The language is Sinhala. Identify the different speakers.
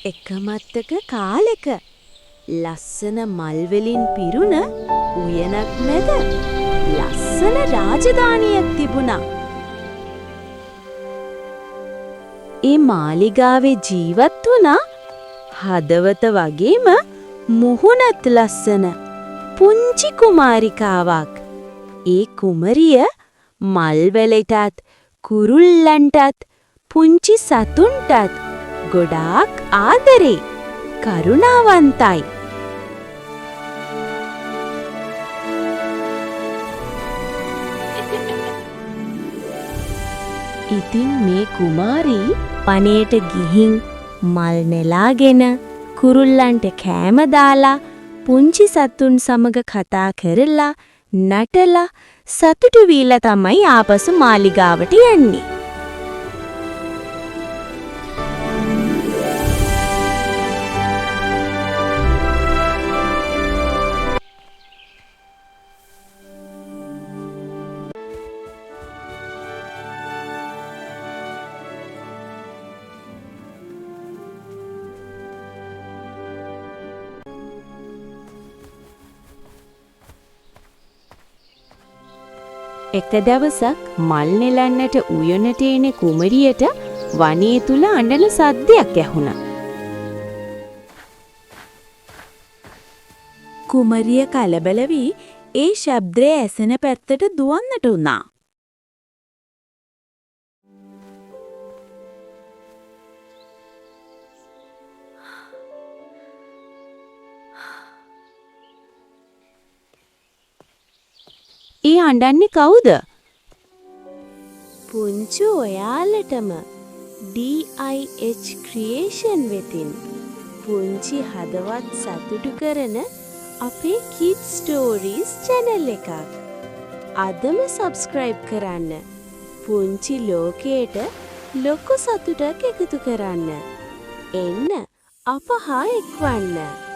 Speaker 1: එකමත්තක කාලෙක ලස්සන මල් වලින් පිරුණ උයනක් මැද ලස්සන රාජධානියක් තිබුණා. ඒ මාලිගාවේ ජීවත් වුණා හදවත වගේම මුහුණත් ලස්සන පුංචි කුමාරිකාවක්. ඒ කුමරිය මල්වලටත් කුරුල්ලන්ටත් පුංචි සතුන්ටත් ගොඩාක් ආදරේ කරුණාවන්තයි. ඉතින් මේ කුමාරී වනයේට ගිහින් මල් නෙලාගෙන කුරුල්ලන්ට කෑම දාලා පුංචි සතුන් සමග කතා කරලා නටලා සතුටු වීලා තමයි ආපසු මාලිගාවට යන්නේ. එක දවසක් මල් නෙලන්නට උයනට එන කුමරියට වනයේ තුල අඬන සද්දයක් ඇහුණා. කුමරිය කලබල වී ඒ ශබ්දය ඇසෙන පැත්තට දුවන්නට උනා. ඒ අඬන්නේ කවුද? පුංචි ඔයාලටම DIH ක්‍රියේෂන් වෙතින් පුංචි හදවත් සතුටු කරන අපේ කිඩ්ස් ස්ටෝරීස් channel එකක්. අදම subscribe කරන්න. පුංචි ලෝකයට ලොකු සතුටක් එකතු කරන්න. එන්න අප හා එක්වන්න.